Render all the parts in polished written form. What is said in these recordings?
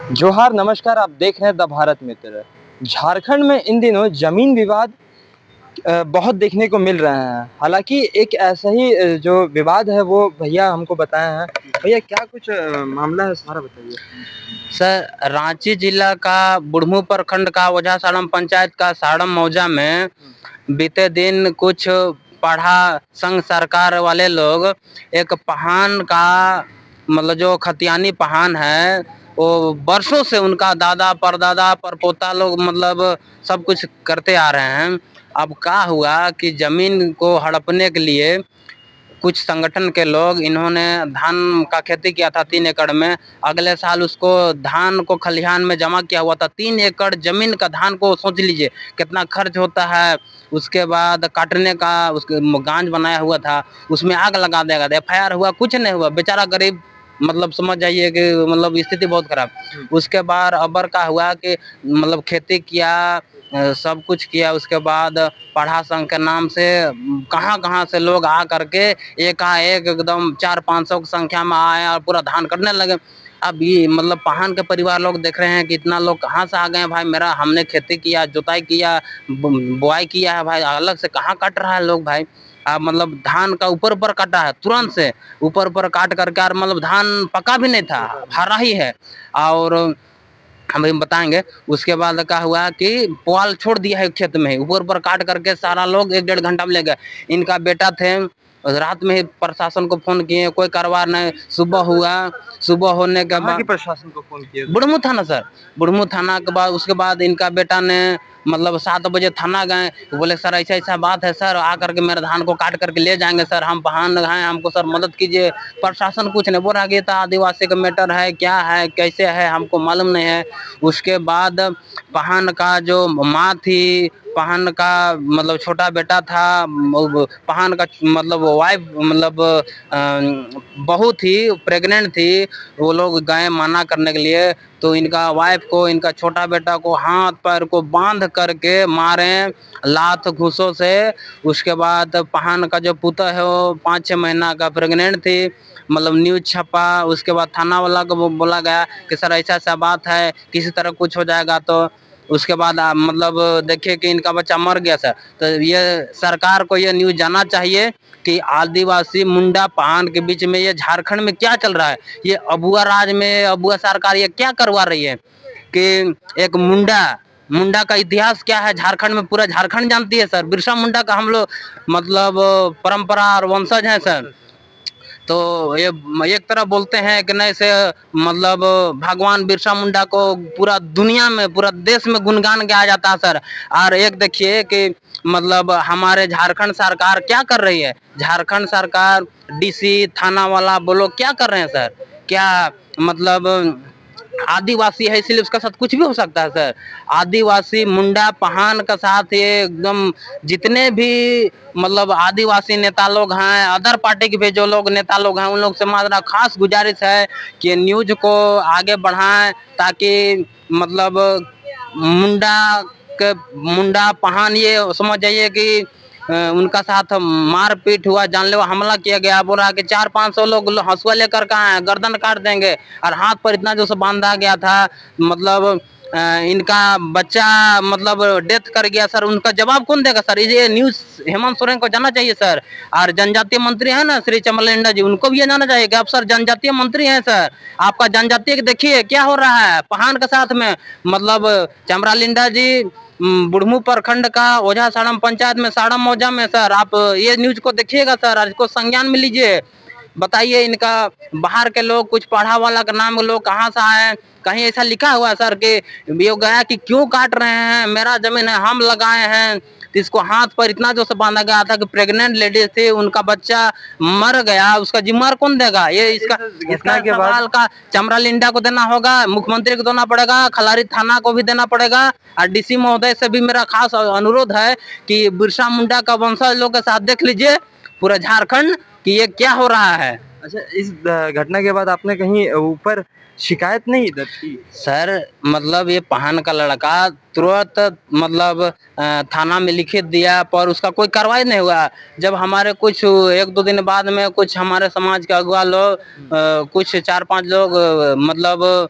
जोहार नमस्कार, आप देख रहे हैं द भारत मित्र। झारखंड में इन दिनों जमीन विवाद बहुत देखने को मिल रहे हैं। हालांकि एक ऐसा ही जो विवाद है वो भैया हमको बताए हैं। भैया क्या कुछ मामला है, सारा बताइए। सर, रांची जिला का बुढ़मू प्रखंड का ओझा साड़म पंचायत का साड़म मौजा में बीते दिन कुछ पढ़ा संघ सरकार वाले लोग एक पहान का मतलब जो खतियानी पहान है वो वर्षों से उनका दादा परदादा परपोता लोग मतलब सब कुछ करते आ रहे हैं। अब क्या हुआ कि जमीन को हड़पने के लिए कुछ संगठन के लोग इन्होंने धान का खेती किया था 3 एकड़ में। अगले साल उसको धान को खलिहान में जमा किया हुआ था। 3 एकड़ जमीन का धान को सोच लीजिए कितना खर्च होता है। उसके बाद काटने का उसके गांज बनाया हुआ था, उसमें आग लगा देगा। FIR हुआ, कुछ नहीं हुआ, बेचारा गरीब मतलब समझ जाइए कि मतलब स्थिति बहुत खराब। उसके बाद अबर का हुआ कि मतलब खेती किया, सब कुछ किया। उसके बाद पढ़ा संघ के नाम से कहाँ से लोग आ करके एकाएक एकदम 400-500 की संख्या में आए और पूरा धान करने लगे। अब ये मतलब पहान के परिवार लोग देख रहे हैं कि इतना लोग कहाँ से आ गए भाई। मेरा हमने खेती किया, जुताई किया, बुआई किया है भाई, अलग से कहाँ काट रहा है लोग भाई। मतलब धान का ऊपर काटा है, तुरंत से ऊपर काट करके, और मतलब धान पका भी नहीं था, हरा ही है। और हम बताएंगे। उसके बाद क्या हुआ कि पुआल छोड़ दिया है खेत में, ऊपर काट करके सारा लोग 1-1.5 घंटा में ले गए। इनका बेटा थे, रात में ही प्रशासन को फोन किए, कोई कार्रवाई नहीं। सुबह हुआ, सुबह होने के बाद प्रशासन को फोन किया? बुढ़मू थाना सर, बुढ़मू थाना के बाद उसके बाद इनका बेटा ने मतलब 7 बजे थाना गए। बोले सर ऐसा बात है सर, आ करके मेरे धान को काट करके ले जाएंगे सर, हम पहान हैं, हमको सर मदद कीजिए। प्रशासन कुछ नहीं बोल रहा कि आदिवासी का मैटर है, क्या है कैसे है हमको मालूम नहीं है। उसके बाद पहान का जो माँ थी, पहान का मतलब छोटा बेटा था, पहान का मतलब वाइफ मतलब बहू थी, प्रेग्नेंट थी। वो लोग गए मना करने के लिए, तो इनका वाइफ को, इनका छोटा बेटा को हाथ पैर को बांध करके मारे लात घूसों से। उसके बाद पहान का जो पुत्र है वो 5-6 महीना का प्रेग्नेंट थी। मतलब न्यूज छपा। उसके बाद थाना वाला को बोला गया कि सर ऐसा बात है, किसी तरह कुछ हो जाएगा तो। उसके बाद मतलब देखिए कि इनका बच्चा मर गया सर। तो ये सरकार को ये न्यूज जानना चाहिए कि आदिवासी मुंडा पहान के बीच में ये झारखंड में क्या चल रहा है। ये अबुआ राज में अबुआ सरकार ये क्या करवा रही है कि एक मुंडा का इतिहास क्या है झारखंड में, पूरा झारखंड जानती है सर। बिरसा मुंडा का हम लोग मतलब परंपरा और वंशज हैं सर। तो ये एक तरह बोलते हैं कि नहीं से मतलब भगवान बिरसा मुंडा को पूरा दुनिया में, पूरा देश में गुणगान गाया जाता है सर। और एक देखिए कि मतलब हमारे झारखंड सरकार क्या कर रही है। झारखंड सरकार DC थाना वाला बोलो क्या कर रहे हैं सर। क्या मतलब आदिवासी है इसलिए उसका साथ कुछ भी हो सकता है सर। आदिवासी मुंडा पहान का साथ ये एकदम जितने भी मतलब आदिवासी नेता लोग हैं, अदर पार्टी के भी जो लोग नेता लोग हैं, उन लोग से हमारा खास गुजारिश है कि न्यूज को आगे बढ़ाएं, ताकि मतलब मुंडा पहान ये समझ जाइए कि उनका साथ मारपीट हुआ, जानलेवा हमला किया गया। बोल रहा कि 400-500 लोग हंसुआ लेकर के आए, गर्दन काट देंगे, और हाथ पर इतना जो से बांधा गया था। मतलब इनका बच्चा मतलब डेथ कर गया सर। उनका जवाब कौन देगा सर। ये न्यूज हेमंत सोरेन को जानना चाहिए सर। और जनजातीय मंत्री है ना श्री चमरलाल जी, उनको भी ये जानना चाहिए कि आप सर जनजातीय मंत्री हैं सर, आपका जनजातीय देखिए क्या हो रहा है पहान के साथ में। मतलब चमरालिंडा जी बुढ़मू प्रखंड का ओझा साड़म पंचायत में साड़म मौजा में सर, आप ये न्यूज को देखिएगा सर और इसको संज्ञान में लीजिए। बताइए इनका बाहर के लोग, कुछ पढ़ा वाला का नाम लोग कहाँ से आए। कहीं ऐसा लिखा हुआ है सर कि ये गया कि क्यों काट रहे हैं, मेरा जमीन है हम लगाए हैं। तो इसको हाथ पर इतना जो से बांधा गया था कि प्रेग्नेंट लेडीज थी, उनका बच्चा मर गया, उसका जिम्मेदार कौन देगा। ये इसका सवाल का चमरालिंडा को देना होगा, मुख्यमंत्री को देना पड़ेगा, खलारी थाना को भी देना पड़ेगा। और DC महोदय से भी मेरा खास अनुरोध है कि बिरसा मुंडा का वंशज लोग के साथ देख लीजिए पूरा झारखंड कि ये क्या हो रहा है। अच्छा, इस घटना के बाद आपने कहीं ऊपर शिकायत नहीं दर्ज की? सर मतलब ये पहान का लड़का तुरंत मतलब थाना में लिखित दिया, पर उसका कोई कार्रवाई नहीं हुआ। जब हमारे कुछ 1-2 दिन बाद में कुछ हमारे समाज के अगुआ लोग कुछ 4-5 लोग मतलब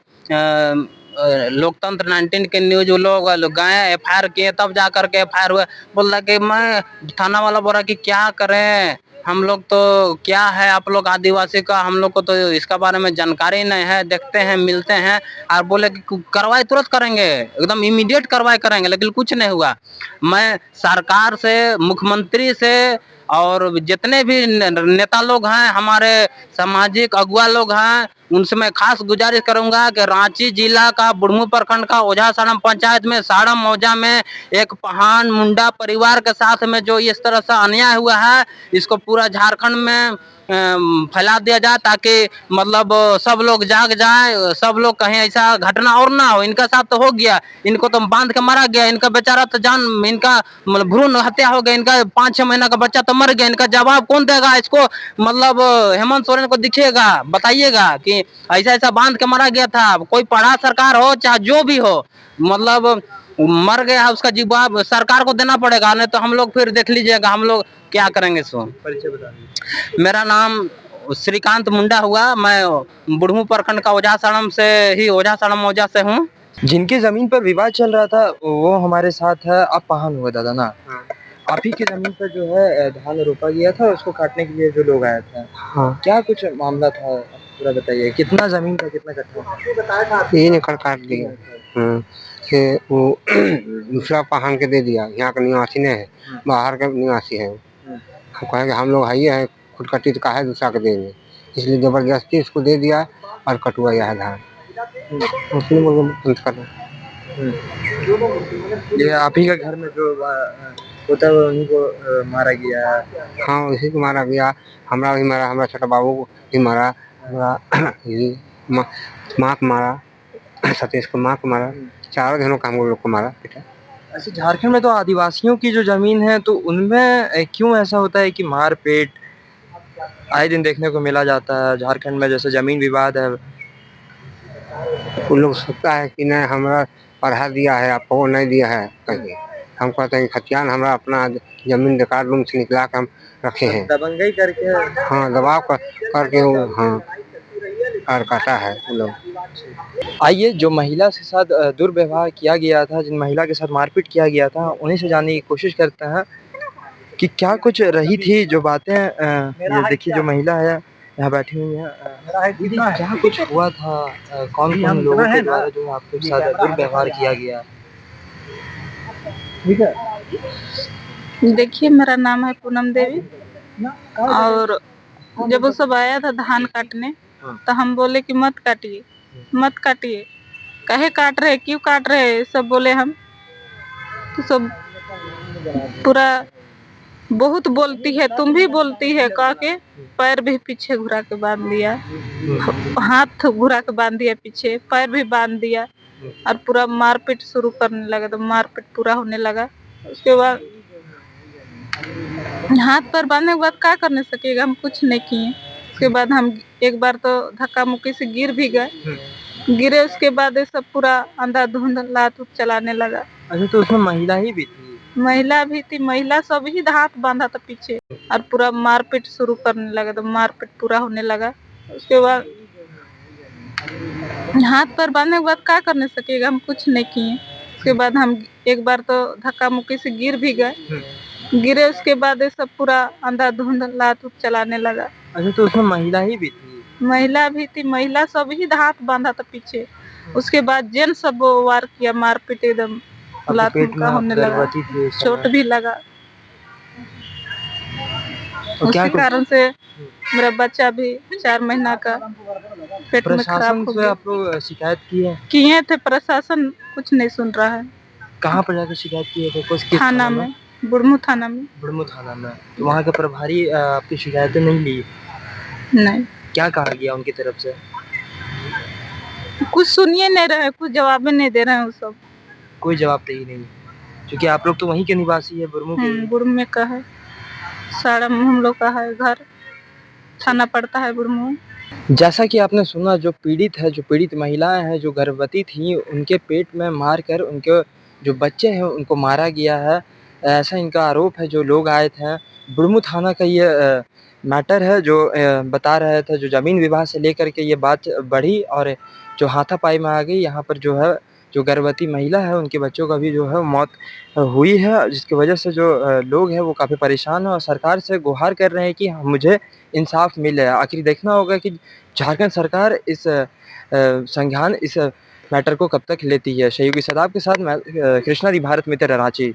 लोकतंत्र 19 के न्यूज वो लोग गए एफआईआर किए तब जा करके एफआईआर हुआ। बोल रहा कि मैं थाना वाला बोल रहा कि क्या करें हम लोग तो क्या है आप लोग आदिवासी का हम लोग को तो इसका बारे में जानकारी नहीं है, देखते हैं मिलते हैं और बोले कि कार्रवाई तुरंत करेंगे एकदम इमीडिएट कार्रवाई करेंगे, लेकिन कुछ नहीं हुआ। मैं सरकार से मुख्यमंत्री से और जितने भी नेता लोग हैं हमारे सामाजिक अगुआ लोग हैं उनसे मैं खास गुजारिश करूंगा कि रांची जिला का बुढ़मू प्रखंड का ओझा साड़म पंचायत में साड़म मौजा में एक पहान मुंडा परिवार के साथ में जो इस तरह से अन्याय हुआ है इसको पूरा झारखंड में फैला दिया जाए ताकि मतलब सब लोग जाग जाए, सब लोग कहीं ऐसा घटना और ना हो। इनका साथ तो हो गया, इनको तो बांध के मारा गया, इनका बेचारा तो जान इनका मतलब भ्रूण हत्या हो गया, इनका 5-6 महीना का बच्चा तो मर गया, इनका जवाब कौन देगा इसको? मतलब हेमंत सोरेन को दिखेगा बताइएगा कि ऐसा ऐसा बांध के मारा गया था। कोई बड़ा सरकार हो चाहे जो भी हो मतलब मर गया है उसका जवाब सरकार को देना पड़ेगा, नहीं तो हम लोग फिर देख लीजिएगा हम लोग क्या करेंगे। सो परिचय बता दीजिए। मेरा नाम श्रीकांत मुंडा हुआ, मैं बुढ़मू प्रखंड का ओझा साड़म से ही ओझा साड़म मौजा से हूँ। जिनकी जमीन पर विवाद चल रहा था वो हमारे साथ है। आप पहान हुआ दादा ना? हाँ। आप ही की जमीन पर जो है धान रोपा गया था, उसको काटने के लिए जो लोग आए थे। हाँ। क्या कुछ मामला था पूरा बताइए, कितना जमीन था, कितना कट्ठा? 3 एकड़ काट दिया। कि वो दूसरा पहान के दे दिया, यहाँ का निवासी नहीं है, बाहर का निवासी है। हम कहेंगे हम लोग है हैं, खुद कटी तो काहे दूसरा के देंगे, इसलिए जबरदस्ती इसको दे दिया और कटवाया है धान। मुस्लिम लोग बंद कर ये आप ही का घर में जो होता है उन्हीं को मारा गया है? हाँ उसी को मारा गया, हमरा भी मारा, हमारा छोटा बाबू को भी मारा, हमारा ये माँ को मारा, सतीश को माँ को मारा, चारों जनों को हम लोग को मारा पीटा। ऐसे झारखंड में तो आदिवासियों की जो जमीन है तो उनमें क्यों ऐसा होता है कि मारपीट आए दिन देखने को मिला जाता है झारखंड में, जैसे जमीन विवाद है? उन लोग सोचता है कि नहीं हमारा पढ़ा दिया है आपको वो नहीं दिया है, कहीं हम कहते हैं खतियान हमारा अपना जमीन रिकॉर्ड रूम से निकला के हम रखे हैं, दबंगई करके। हाँ दबाव करके वो हाँ और काटा है वो लोग। आइए, जो महिला के साथ दुर्व्यवहार किया गया था, जिन महिला के साथ मारपीट किया गया था, उन्हीं से जानने की कोशिश करते हैं कि क्या कुछ रही थी जो बातें। ये देखिए जो महिला है यहाँ बैठी हुई है। दीदी क्या कुछ हुआ था? कौन कौन लोगों के द्वारा जो है आपके साथ दुर्व्यवहार किया गया? ठीक है। देखिए मेरा नाम है पूनम देवी और जब वो सब आया था धान काटने तो हम बोले कि मत काटिए मत काटिए, काहे काट रहे, क्यों काट रहे, सब बोले हम। तो सब पूरा बहुत बोलती है, तुम भी बोलती है कह के पैर भी पीछे घुरा के बांध दिया, हाथ घुरा के बांध दिया पीछे, पैर भी बांध दिया और पूरा मारपीट शुरू करने लगा। तो मारपीट पूरा होने लगा, उसके बाद हाथ पर बांधने के बाद क्या करने सकेगा, हम कुछ नहीं किए। उसके बाद हम एक बार तो धक्का मुक्की से गिर भी गए, गिरे उसके बाद ये सब पूरा अंधाधुंध लात चलाने लगा। अच्छा तो उसमें महिला ही भी थी? महिला भी थी, महिला सब ही हाथ बांधा था पीछे और पूरा मारपीट शुरू करने लगा। तो मारपीट पूरा होने लगा, उसके बाद हाथ पर बांधने के बाद क्या करने सकेगा, हम कुछ नहीं किए। उसके बाद हम एक बार तो धक्का मुक्की से गिर भी गए, गिरे उसके बाद ये सब पूरा अंधाधुंध लात चलाने लगा। अच्छा तो उसमें महिला ही भी थी? महिला भी थी, महिला सब ही हाथ बांधा था पीछे। उसके बाद जेन सब वार किया, मारपीट एकदम लात मुक्का होने लगा, चोट भी लगा। उसके कारण से मेरा बच्चा भी 4 महीना का पेट में खराब हो गया। आप लोग शिकायत किए थे, प्रशासन कुछ नहीं सुन रहा है। कहाँ पर जाकर शिकायत किए थे? कुछ थाना में, बुढ़मू थाना में। बुढ़मू थाना में? तो वहाँ के प्रभारी आपकी शिकायतें नहीं ली? नहीं। क्या कहा गया उनकी तरफ से? कुछ सुनिए नहीं रहे, कुछ जवाब नहीं दे रहे हैं वो सब। कोई जवाब दे ही नहीं, क्योंकि आप लोग तो वहीं के निवासी है, बुढ़मू के। बुढ़मू में का है, साड़म हम लोग का है घर, थाना पड़ता है बुढ़मू। जैसा कि आपने सुना, जो पीड़ित महिलाएं हैं जो गर्भवती थीं, उनके पेट में मारकर उनके जो बच्चे हैं उनको मारा गया है, ऐसा इनका आरोप है। जो लोग आए थे, बुढ़मू थाना का ये मैटर है जो बता रहे थे, जो ज़मीन विवाद से लेकर के ये बात बढ़ी और जो हाथापाई में आ गई। यहाँ पर जो है जो गर्भवती महिला है उनके बच्चों का भी जो है मौत हुई है, जिसकी वजह से जो लोग हैं वो काफ़ी परेशान हैं और सरकार से गुहार कर रहे हैं कि मुझे इंसाफ मिले। आखिर देखना होगा कि झारखंड सरकार इस संज्ञान इस मैटर को कब तक लेती है। सहयोगी सदाब के साथ मैं कृष्णा दी, भारत मित्र, रांची।